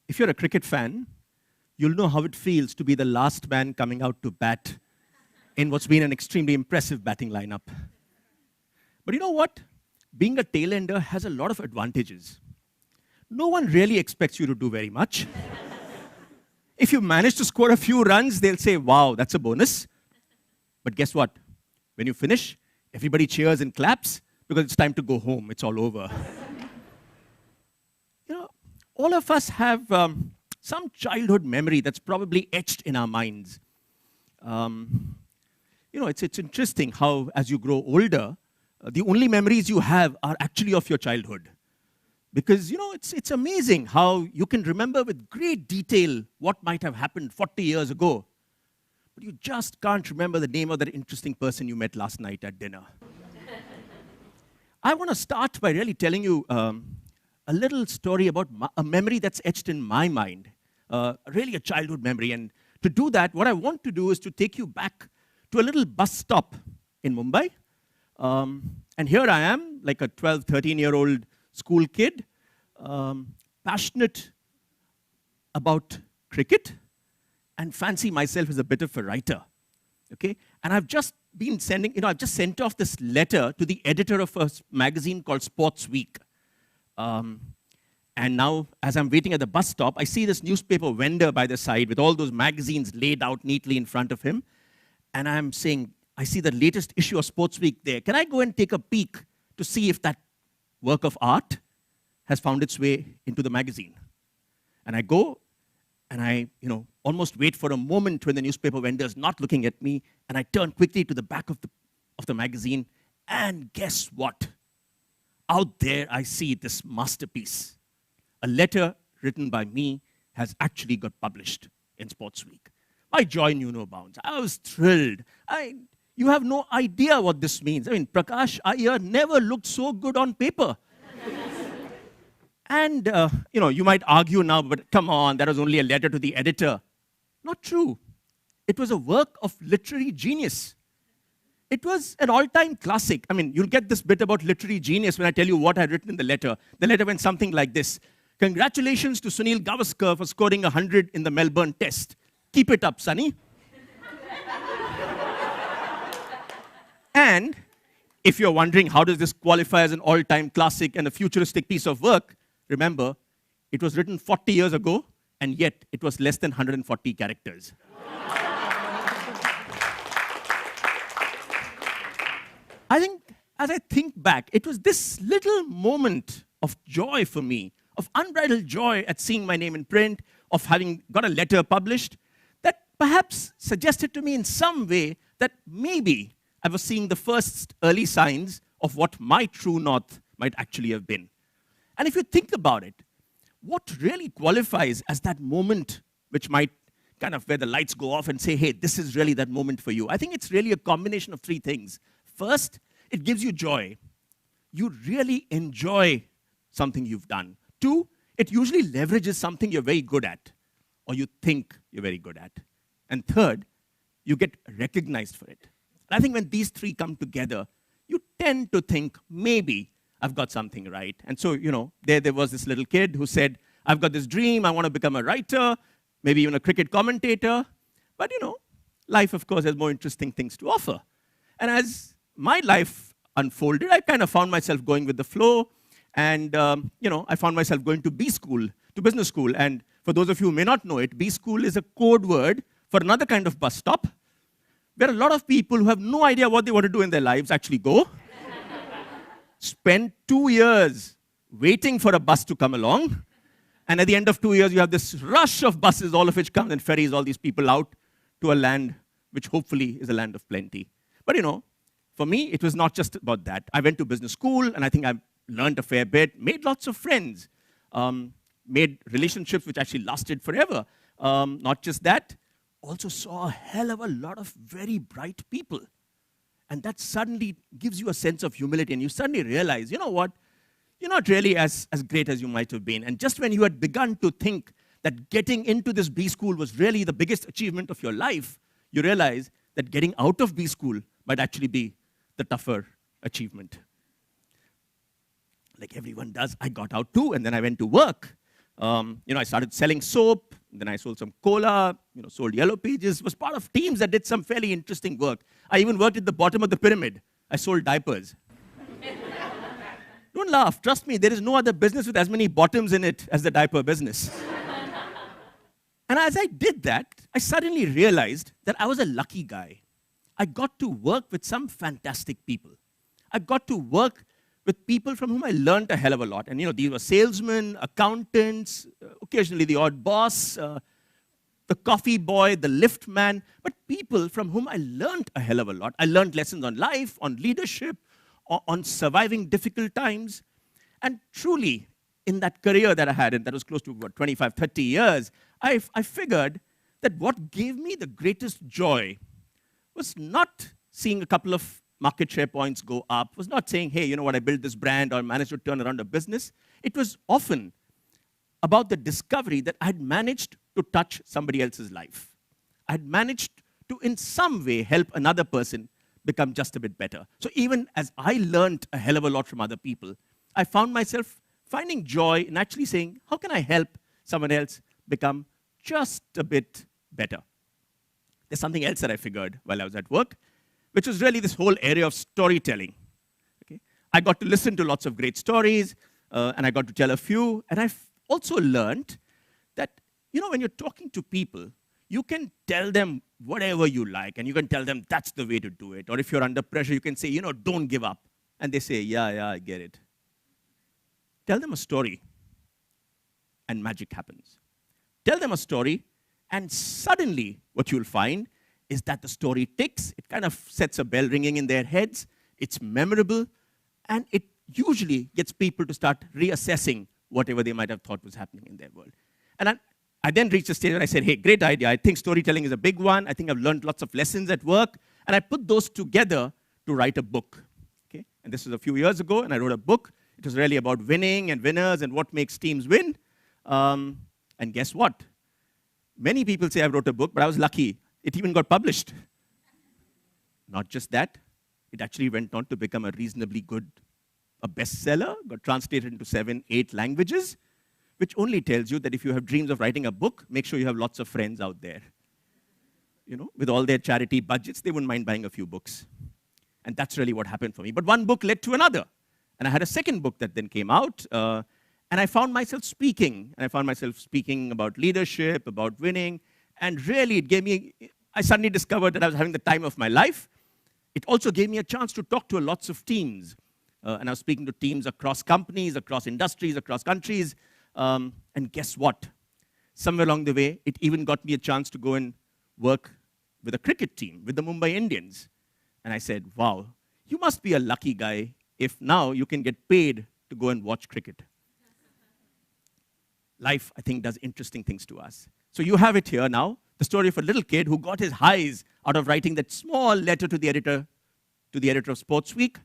if you're a cricket fan, you'll know how it feels to be the last man coming out to bat in what's been an extremely impressive batting lineup. But you know what? Being a tail-ender has a lot of advantages. No one really expects you to do very much. If you manage to score a few runs, they'll say, wow, that's a bonus. But guess what? When you finish, everybody cheers and claps because it's time to go home. It's all over. All of us have some childhood memory that's probably etched in our minds. It's interesting how, as you grow older, the only memories you have are actually of your childhood. Because, it's amazing how you can remember with great detail what might have happened 40 years ago. But you just can't remember the name of that interesting person you met last night at dinner. I want to start by really telling you a little story about a memory that's etched in my mind, really a childhood memory. And to do that, what I want to do is to take you back to a little bus stop in Mumbai. And here I am, like a 12, 13-year-old school kid, passionate about cricket and fancy myself as a bit of a writer. Okay? And I've just been I've just sent off this letter to the editor of a magazine called Sports Week. And now, as I'm waiting at the bus stop, I see this newspaper vendor by the side with all those magazines laid out neatly in front of him. And I'm saying, I see the latest issue of Sports Week there. Can I go and take a peek to see if that work of art has found its way into the magazine? And I go, and I almost wait for a moment when the newspaper vendor is not looking at me, and I turn quickly to the back of the magazine, and guess what? Out there, I see this masterpiece. A letter written by me has actually got published in Sports Week. My joy knew no bounds. I was thrilled. You have no idea what this means. I mean, Prakash Iyer never looked so good on paper. And, you might argue now, but come on, that was only a letter to the editor. Not true. It was a work of literary genius. It was an all-time classic. I mean, you'll get this bit about literary genius when I tell you what I'd written in the letter. The letter went something like this. Congratulations to Sunil Gavaskar for scoring 100 in the Melbourne Test. Keep it up, Sonny. And if you're wondering how does this qualify as an all-time classic and a futuristic piece of work, remember, it was written 40 years ago, and yet it was less than 140 characters. I think, as I think back, it was this little moment of joy for me, of unbridled joy at seeing my name in print, of having got a letter published, that perhaps suggested to me in some way that maybe I was seeing the first early signs of what my true north might actually have been. And if you think about it, what really qualifies as that moment which might kind of where the lights go off and say, hey, this is really that moment for you? I think it's really a combination of three things. First, it gives you joy. You really enjoy something you've done. Two, it usually leverages something you're very good at, or you think you're very good at. And third, you get recognized for it. And I think when these three come together, you tend to think, maybe I've got something right. And so, there was this little kid who said, I've got this dream, I want to become a writer, maybe even a cricket commentator. But, life, of course, has more interesting things to offer. And as my life unfolded, I kind of found myself going with the flow. And, I found myself going to B school, to business school. And for those of you who may not know it, B school is a code word for another kind of bus stop, where a lot of people who have no idea what they want to do in their lives actually go, spend 2 years waiting for a bus to come along, and at the end of 2 years, you have this rush of buses, all of which come and ferries all these people out to a land which hopefully is a land of plenty. But, for me, it was not just about that. I went to business school, and I think I learned a fair bit, made lots of friends, made relationships which actually lasted forever. Not just that, also saw a hell of a lot of very bright people. And that suddenly gives you a sense of humility, and you suddenly realize, you know what? You're not really as great as you might have been. And just when you had begun to think that getting into this B school was really the biggest achievement of your life, you realize that getting out of B school might actually be the tougher achievement. Like everyone does, I got out too, and then I went to work. I started selling soap, then I sold some cola, sold yellow pages, was part of teams that did some fairly interesting work. I even worked at the bottom of the pyramid. I sold diapers. Don't laugh, trust me, there is no other business with as many bottoms in it as the diaper business. And as I did that, I suddenly realized that I was a lucky guy. I got to work with some fantastic people. I got to work with people from whom I learned a hell of a lot. And these were salesmen, accountants, occasionally the odd boss, the coffee boy, the lift man, but people from whom I learned a hell of a lot. I learned lessons on life, on leadership, on surviving difficult times. And truly, in that career that I had, and that was close to about 25, 30 years, I figured that what gave me the greatest joy was not seeing a couple of market share points go up, was not saying, hey, I built this brand or managed to turn around a business. It was often about the discovery that I had managed to touch somebody else's life. I had managed to, in some way, help another person become just a bit better. So even as I learned a hell of a lot from other people, I found myself finding joy in actually saying, how can I help someone else become just a bit better? There's something else that I figured while I was at work, which was really this whole area of storytelling. Okay? I got to listen to lots of great stories, and I got to tell a few, and I've also learned that, when you're talking to people, you can tell them whatever you like, and you can tell them that's the way to do it. Or if you're under pressure, you can say, don't give up. And they say, yeah, I get it. Tell them a story, and magic happens. Tell them a story, and suddenly what you'll find is that the story ticks. It kind of sets a bell ringing in their heads. It's memorable, and it usually gets people to start reassessing whatever they might have thought was happening in their world. And I then reached a stage where I said, hey, great idea. I think storytelling is a big one. I think I've learned lots of lessons at work. And I put those together to write a book. Okay? And this was a few years ago, and I wrote a book. It was really about winning and winners and what makes teams win. And guess what? Many people say I wrote a book, but I was lucky. It even got published. Not just that, it actually went on to become a reasonably good bestseller, got translated into 7, 8 languages, which only tells you that if you have dreams of writing a book, make sure you have lots of friends out there. With all their charity budgets, they wouldn't mind buying a few books. And that's really what happened for me. But one book led to another. And I had a second book that then came out, and I found myself speaking. And I found myself speaking about leadership, about winning, and really it gave me, I suddenly discovered that I was having the time of my life. It also gave me a chance to talk to lots of teams. And I was speaking to teams across companies, across industries, across countries. And guess what? Somewhere along the way, it even got me a chance to go and work with a cricket team, with the Mumbai Indians. And I said, wow, you must be a lucky guy if now you can get paid to go and watch cricket. Life, I think, does interesting things to us. So you have it here now, the story of a little kid who got his highs out of writing that small letter to the editor of Sports Week,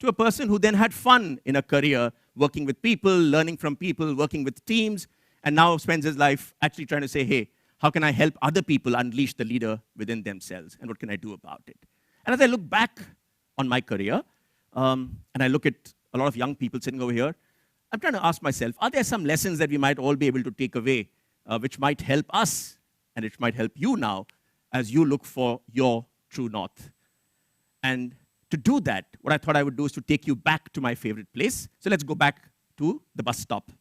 to a person who then had fun in a career, working with people, learning from people, working with teams, and now spends his life actually trying to say, hey, how can I help other people unleash the leader within themselves, and what can I do about it? And as I look back on my career, and I look at a lot of young people sitting over here, I'm trying to ask myself, are there some lessons that we might all be able to take away, which might help us, and which might help you now, as you look for your true north? And to do that, what I thought I would do is to take you back to my favorite place. So let's go back to the bus stop.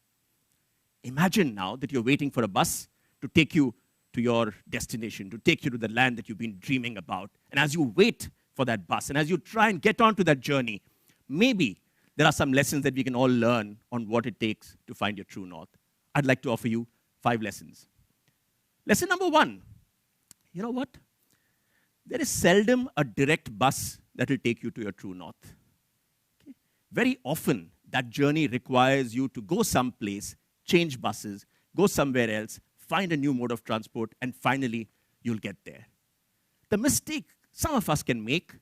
Imagine now that you're waiting for a bus to take you to your destination, to take you to the land that you've been dreaming about. And as you wait for that bus, and as you try and get onto that journey, maybe there are some lessons that we can all learn on what it takes to find your true north. I'd like to offer you 5 lessons. Lesson number 1, you know what? There is seldom a direct bus that will take you to your true north. Okay? Very often, that journey requires you to go someplace, change buses, go somewhere else, find a new mode of transport, and finally, you'll get there. The mistake some of us can make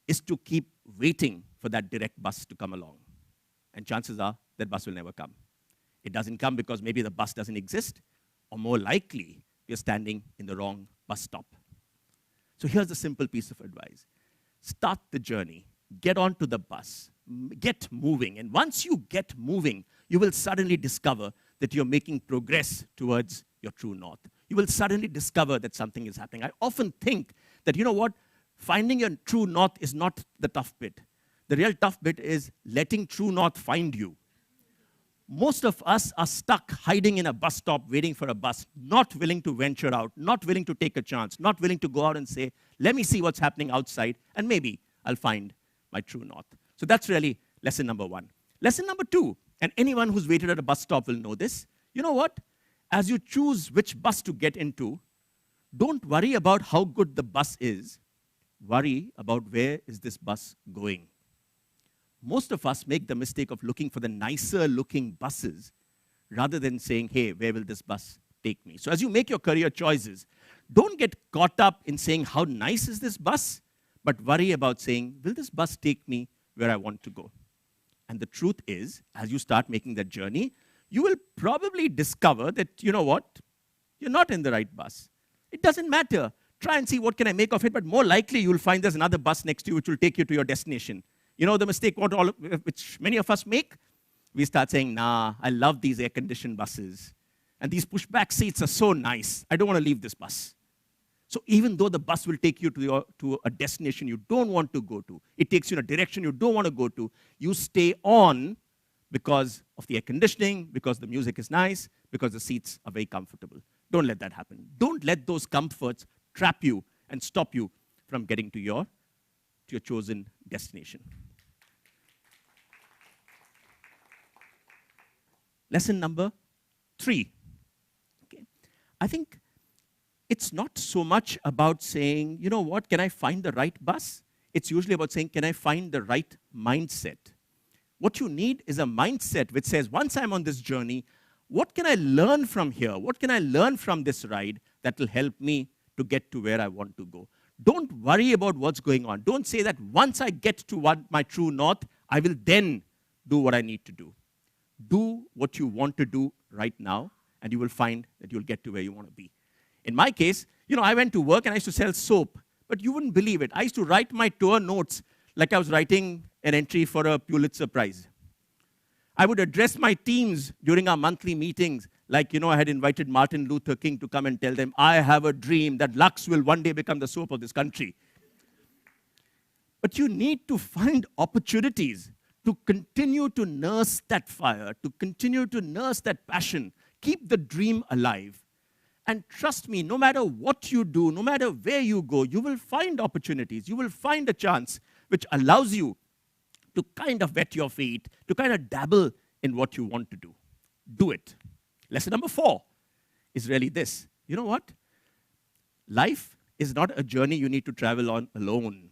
is to keep waiting for that direct bus to come along. And chances are that bus will never come. It doesn't come because maybe the bus doesn't exist, or more likely, you're standing in the wrong bus stop. So here's the simple piece of advice. Start the journey, get onto the bus, get moving. And once you get moving, you will suddenly discover that you're making progress towards your true north. You will suddenly discover that something is happening. I often think that, you know what, finding your true north is not the tough bit. The real tough bit is letting true north find you. Most of us are stuck hiding in a bus stop waiting for a bus, not willing to venture out, not willing to take a chance, not willing to go out and say, let me see what's happening outside, and maybe I'll find my true north. So that's really lesson number one. Lesson number two, and anyone who's waited at a bus stop will know this, you know what? As you choose which bus to get into, don't worry about how good the bus is. Worry about where is this bus going. Most of us make the mistake of looking for the nicer looking buses rather than saying, hey, where will this bus take me? So as you make your career choices, don't get caught up in saying, how nice is this bus? But worry about saying, will this bus take me where I want to go? And the truth is, as you start making that journey, you will probably discover that, you know what, you're not in the right bus. It doesn't matter. Try and see what can I make of it, but more likely you'll find there's another bus next to you which will take you to your destination. You know the mistake which many of us make? We start saying, nah, I love these air-conditioned buses. And these pushback seats are so nice. I don't want to leave this bus. So even though the bus will take you to a destination you don't want to go to, it takes you in a direction you don't want to go to, you stay on because of the air conditioning, because the music is nice, because the seats are very comfortable. Don't let that happen. Don't let those comforts trap you and stop you from getting to your chosen destination. Lesson number 3. Okay. I think it's not so much about saying, you know what, can I find the right bus? It's usually about saying, can I find the right mindset? What you need is a mindset which says, once I'm on this journey, what can I learn from here? What can I learn from this ride that will help me to get to where I want to go? Don't worry about what's going on. Don't say that once I get to my true north, I will then do what I need to do. Do what you want to do right now, and you will find that you'll get to where you want to be. In my case, you know, I went to work and I used to sell soap, but you wouldn't believe it. I used to write my tour notes like I was writing an entry for a Pulitzer Prize. I would address my teams during our monthly meetings like, you know, I had invited Martin Luther King to come and tell them, I have a dream that Lux will one day become the soap of this country. But you need to find opportunities to continue to nurse that fire, to continue to nurse that passion, keep the dream alive. And trust me, no matter what you do, no matter where you go, you will find opportunities. You will find a chance which allows you to kind of wet your feet, to kind of dabble in what you want to do. Do it. Lesson number 4 is really this. You know what? Life is not a journey you need to travel on alone.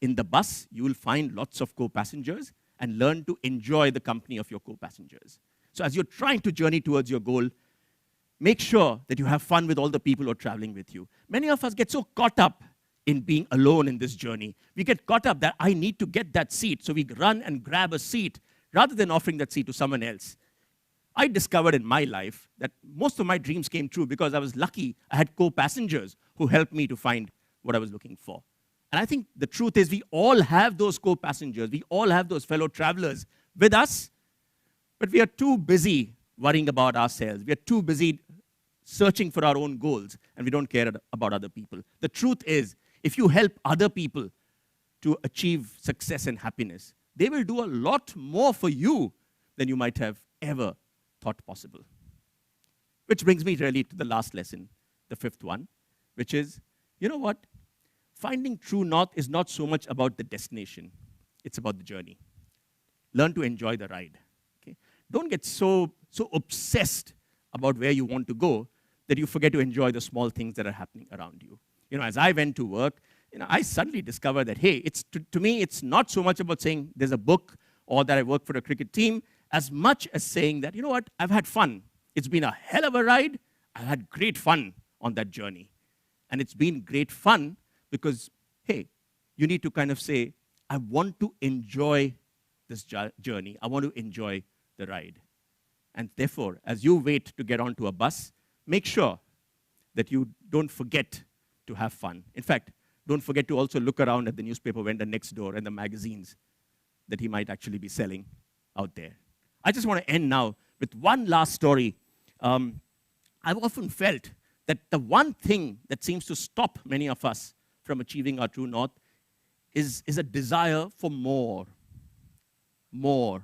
In the bus, you will find lots of co-passengers and learn to enjoy the company of your co-passengers. So as you're trying to journey towards your goal, make sure that you have fun with all the people who are traveling with you. Many of us get so caught up in being alone in this journey. We get caught up that I need to get that seat, so we run and grab a seat rather than offering that seat to someone else. I discovered in my life that most of my dreams came true because I was lucky I had co-passengers who helped me to find what I was looking for. And I think the truth is we all have those co-passengers. We all have those fellow travelers with us, but we are too busy worrying about ourselves. We are too busy searching for our own goals, and we don't care about other people. The truth is, if you help other people to achieve success and happiness, they will do a lot more for you than you might have ever thought possible. Which brings me really to the last lesson, the 5th one, which is, you know what? Finding true north is not so much about the destination. It's about the journey. Learn to enjoy the ride. Okay? Don't get so obsessed about where you want to go that you forget to enjoy the small things that are happening around you. You know, as I went to work, you know, I suddenly discovered that, hey, to me, it's not so much about saying there's a book or that I work for a cricket team, as much as saying that, you know what, I've had fun. It's been a hell of a ride. I've had great fun on that journey. And it's been great fun because, hey, you need to kind of say, I want to enjoy this journey. I want to enjoy the ride. And therefore, as you wait to get onto a bus, make sure that you don't forget to have fun. In fact, don't forget to also look around at the newspaper vendor next door and the magazines that he might actually be selling out there. I just want to end now with with one last story. I've often felt that the one thing that seems to stop many of us from achieving our true north is a desire for more. More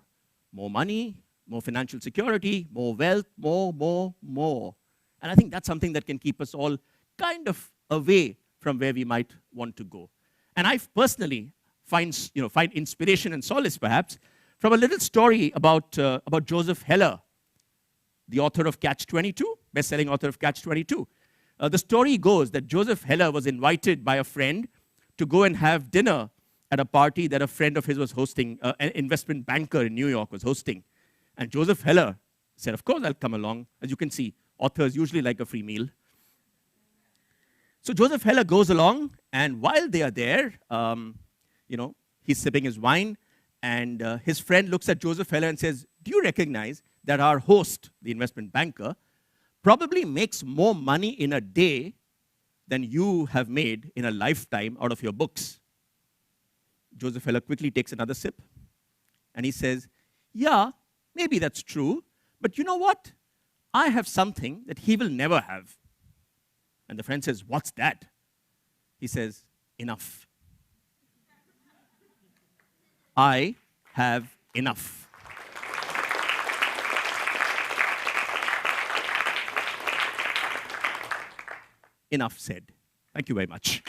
money, more financial security, more wealth, more. And I think that's something that can keep us all kind of away from where we might want to go. And I personally find inspiration and solace, perhaps, from a little story about Joseph Heller, the author of Catch-22, best-selling author of Catch-22. The story goes that Joseph Heller was invited by a friend to go and have dinner at a party that a friend of his was hosting, an investment banker in New York was hosting. And Joseph Heller said, of course, I'll come along. As you can see, authors usually like a free meal. So Joseph Heller goes along, and while they are there, he's sipping his wine, and his friend looks at Joseph Heller and says, do you recognize that our host, the investment banker, probably makes more money in a day than you have made in a lifetime out of your books? Joseph Heller quickly takes another sip, and he says, yeah, maybe that's true, but you know what? I have something that he will never have. And the friend says, what's that? He says, enough. I have enough. Enough said. Thank you very much.